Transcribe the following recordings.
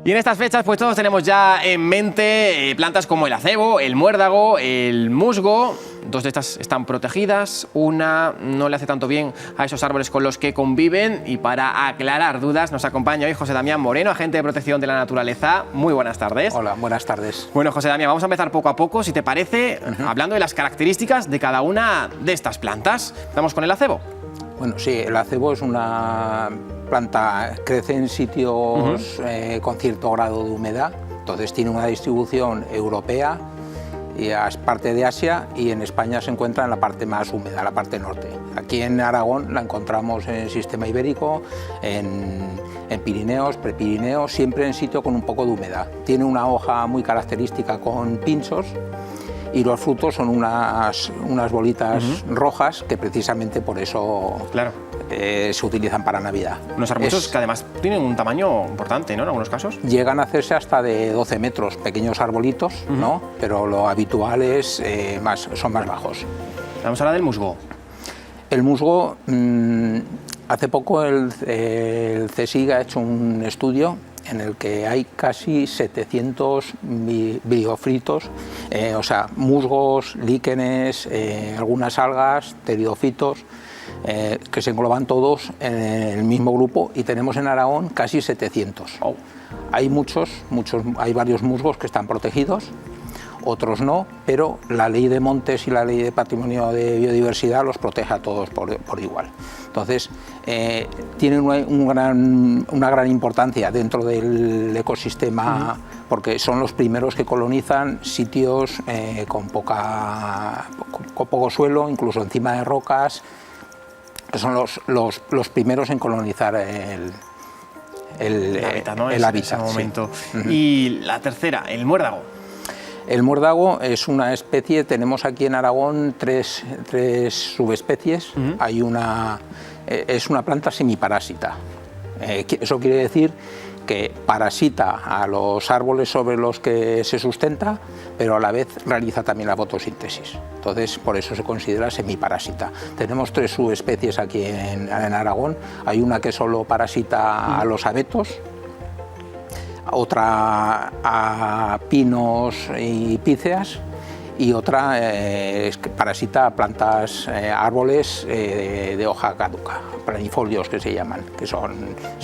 Y en estas fechas pues todos tenemos ya en mente plantas como el acebo, el muérdago, el musgo. Dos de estas están protegidas, una no le hace tanto bien a esos árboles con los que conviven. Y para aclarar dudas nos acompaña hoy José Damián Moreno, agente de protección de la naturaleza. Muy buenas tardes. Hola, buenas tardes. Bueno, José Damián, vamos a empezar poco a poco, si te parece, hablando de las características de cada una de estas plantas. Vamos con el acebo. Bueno, sí, el acebo es una planta, crece en sitios con cierto grado de humedad, entonces tiene una distribución europea, y es parte de Asia, y en España se encuentra en la parte más húmeda, la parte norte. Aquí en Aragón la encontramos en el sistema ibérico, en Pirineos, Prepirineos, siempre en sitio con un poco de humedad. Tiene una hoja muy característica con pinchos, y los frutos son unas bolitas rojas que precisamente por eso se utilizan para Navidad. Unos arbustos que además tienen un tamaño importante, ¿no? En algunos casos. Llegan a hacerse hasta de 12 metros, pequeños arbolitos, ¿no? Pero lo habitual es son más bajos. Vamos a hablar del musgo. El musgo, hace poco el CSIC ha hecho un estudio en el que hay casi 700 briofritos, o sea, musgos, líquenes, algunas algas, pteridofitos, que se engloban todos en el mismo grupo, y tenemos en Aragón casi 700. Oh. Hay hay varios musgos que están protegidos, otros no, pero la ley de montes y la ley de patrimonio de biodiversidad los protege a todos por igual. Entonces, tienen una gran importancia dentro del ecosistema, porque son los primeros que colonizan sitios con poco suelo, incluso encima de rocas, que son los primeros en colonizar el hábitat, ¿no? El hábitat, ese momento. Sí. Y la tercera, el muérdago. El muérdago es una especie, tenemos aquí en Aragón tres subespecies. Es una planta semiparásita. Eso quiere decir que parasita a los árboles sobre los que se sustenta, pero a la vez realiza también la fotosíntesis. Entonces, por eso se considera semiparásita. Tenemos tres subespecies aquí en Aragón. Hay una que solo parasita a los abetos, otra a pinos y píceas, y otra parasita a plantas, árboles de hoja caduca, planifolios que se llaman, que se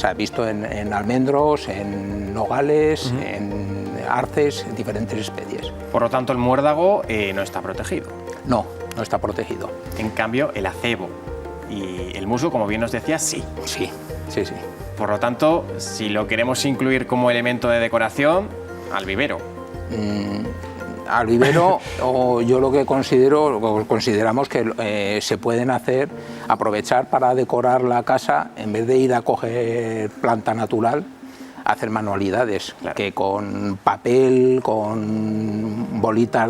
ha visto en almendros, en nogales, en arces, en diferentes especies. Por lo tanto, el muérdago no está protegido. No está protegido. En cambio, el acebo y el musgo, como bien nos decías, sí. Sí. Por lo tanto, si lo queremos incluir como elemento de decoración, al vivero. Al vivero, yo lo que consideramos que se pueden aprovechar para decorar la casa, en vez de ir a coger planta natural, hacer manualidades, que con papel, con bolitas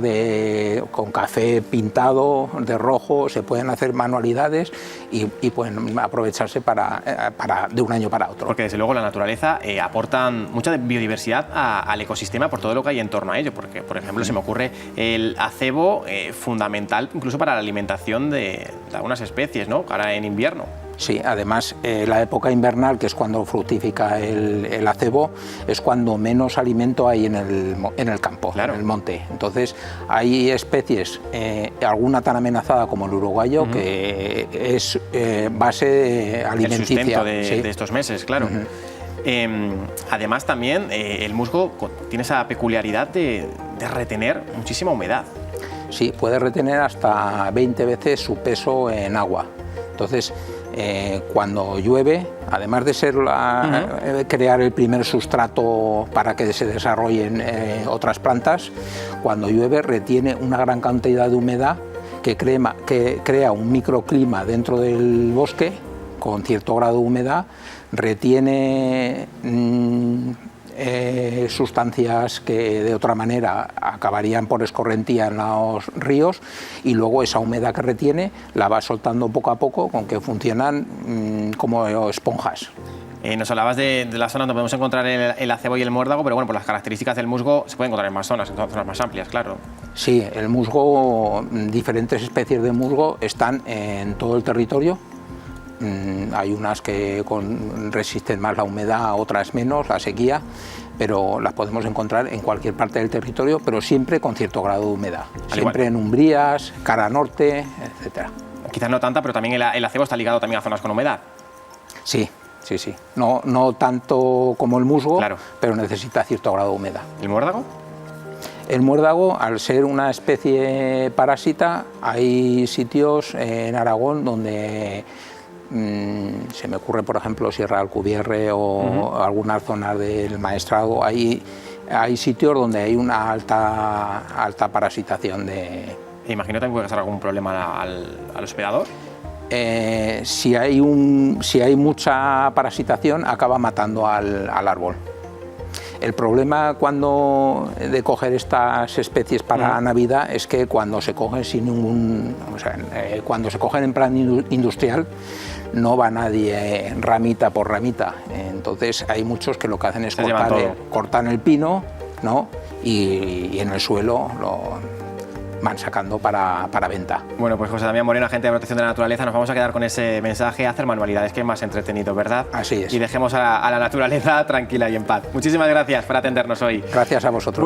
con café pintado de rojo, se pueden hacer manualidades y pueden aprovecharse de un año para otro. Porque desde luego la naturaleza aporta mucha biodiversidad al ecosistema por todo lo que hay en torno a ello, porque por ejemplo se me ocurre el acebo, fundamental incluso para la alimentación de algunas especies, ¿no? Ahora en invierno. Sí, además la época invernal, que es cuando fructifica el acebo, es cuando menos alimento hay en el campo, en el monte. Entonces hay especies, alguna tan amenazada como el uruguayo, que es base alimenticia. El sustento de estos meses, claro. Además también el musgo tiene esa peculiaridad de retener muchísima humedad. Sí, puede retener hasta 20 veces su peso en agua. Entonces, cuando llueve, además de ser crear el primer sustrato para que se desarrollen otras plantas, cuando llueve retiene una gran cantidad de humedad que crea un microclima dentro del bosque con cierto grado de humedad, retiene sustancias que de otra manera acabarían por escorrentía en los ríos, y luego esa humedad que retiene la va soltando poco a poco, con que funcionan como esponjas. Nos hablabas de las zonas donde podemos encontrar el acebo y el muérdago, pero bueno, por las características del musgo se puede encontrar en más zonas, en zonas más amplias, claro. Sí, el musgo, diferentes especies de musgo están en todo el territorio. Hay unas que resisten más la humedad, otras menos, la sequía, pero las podemos encontrar en cualquier parte del territorio, pero siempre con cierto grado de humedad. Siempre igual. en umbrías, cara norte, etcétera. Quizás no tanta, pero también el acebo está ligado también a zonas con humedad. Sí, sí, sí. No tanto como el musgo, Claro. pero necesita cierto grado de humedad. ¿El muérdago? El muérdago, al ser una especie parásita, hay sitios en Aragón donde se me ocurre, por ejemplo, Sierra de Alcubierre o algunas zonas del Maestrazgo, hay sitios donde hay una alta parasitación de... Imagino también puede causar algún problema al hospedador. Si hay mucha parasitación, acaba matando al árbol. El problema de coger estas especies para Navidad es que cuando se cogen cuando se cogen en plan industrial, no va nadie ramita por ramita. Entonces hay muchos que lo que hacen es cortar el pino, ¿no? y en el suelo lo van sacando para venta. Bueno, pues José Damián Moreno, agente de protección de la naturaleza, nos vamos a quedar con ese mensaje: hacer manualidades, que es más entretenido, ¿verdad? Así es. Y dejemos a la naturaleza tranquila y en paz. Muchísimas gracias por atendernos hoy. Gracias a vosotros.